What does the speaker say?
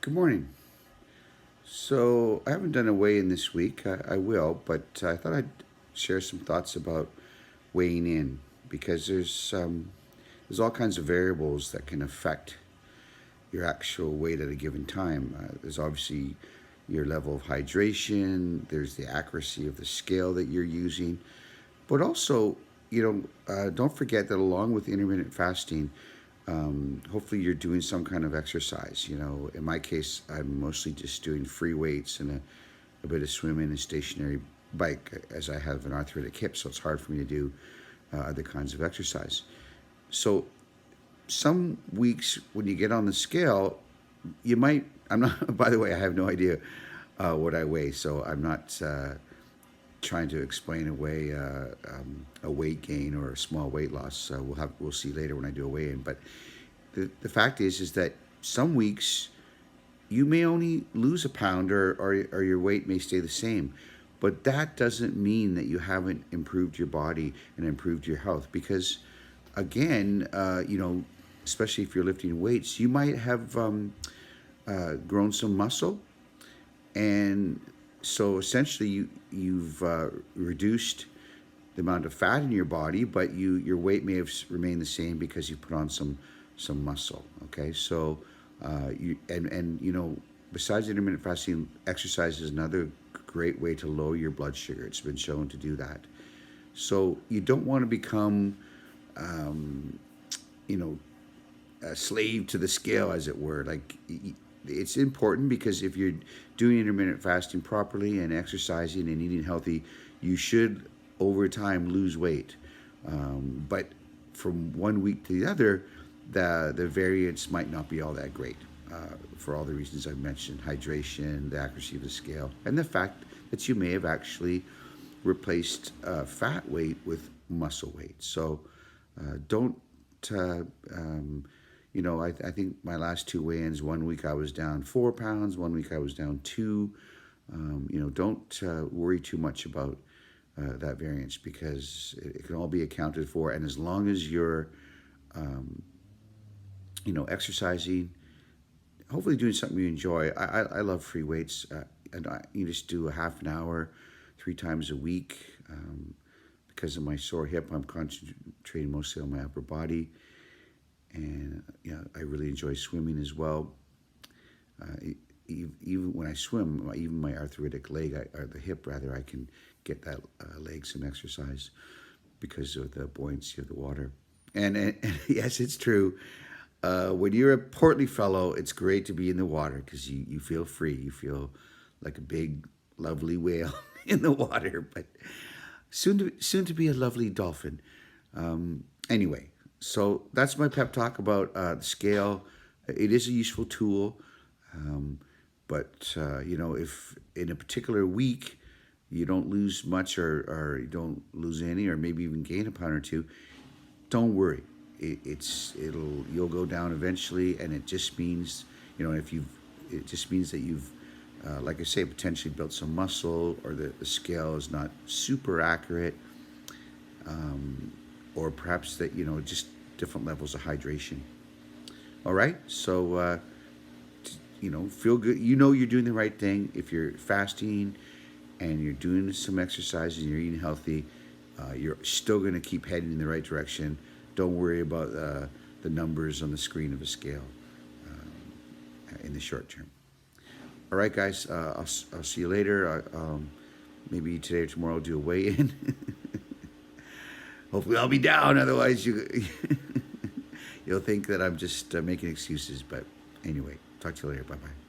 Good morning. So I haven't done a weigh-in this week. I will, but I thought I'd share some thoughts about weighing in because there's all kinds of variables that can affect your actual weight at a given time. There's obviously your level of hydration. There's the accuracy of the scale that you're using, but also, don't forget that along with intermittent fasting, hopefully you're doing some kind of exercise. In my case, I'm mostly just doing free weights and a bit of swimming and stationary bike as I have an arthritic hip, so it's hard for me to do other kinds of exercise. So some weeks when you get on the scale, you might, I'm not, by the way, I have no idea what I weigh, so I'm not trying to explain away a weight gain or a small weight loss. We'll see later when I do a weigh in. But the fact is that some weeks you may only lose a pound or your weight may stay the same. But that doesn't mean that you haven't improved your body and improved your health because, again, especially if you're lifting weights, you might have grown some muscle, and so essentially you've reduced the amount of fat in your body, but your weight may have remained the same because you put on some muscle. Okay, so besides intermittent fasting, exercise is another great way to lower your blood sugar. It's been shown to do that. So you don't want to become, you know, a slave to the scale, as it were. Like, it's important because if you're doing intermittent fasting properly and exercising and eating healthy, you should over time lose weight. But from one week to the other, the variance might not be all that great for all the reasons I mentioned: hydration, the accuracy of the scale, and the fact that you may have actually replaced fat weight with muscle weight. So don't. Uh, um, I think my last two weigh-ins, one week I was down 4 pounds, one week I was down two. Don't worry too much about that variance because it can all be accounted for. And as long as you're, exercising, hopefully doing something you enjoy. I love free weights, you just do a half an hour, 3 times a week. Because of my sore hip, I'm concentrating mostly on my upper body, and I really enjoy swimming as well. Even when I swim, even my arthritic leg, or the hip rather, I can get that leg some exercise because of the buoyancy of the water. And yes, it's true. When you're a portly fellow, it's great to be in the water because you feel free. You feel like a big, lovely whale in the water, but soon to be a lovely dolphin. Anyway, so that's my pep talk about the scale. It is a useful tool, but if in a particular week you don't lose much or you don't lose any or maybe even gain a pound or two, don't worry. You'll go down eventually, and it just means it just means that you've like I say, potentially built some muscle, or the scale is not super accurate, or perhaps that just different levels of hydration. All right, so feel good. You're doing the right thing if you're fasting and you're doing some exercise and you're eating healthy. You're still going to keep heading in the right direction. Don't worry about the numbers on the screen of a scale in the short term. All right, guys. I'll see you later. Maybe today or tomorrow I'll do a weigh-in. Hopefully I'll be down. Otherwise, you'll think that I'm just making excuses. But anyway, talk to you later. Bye bye.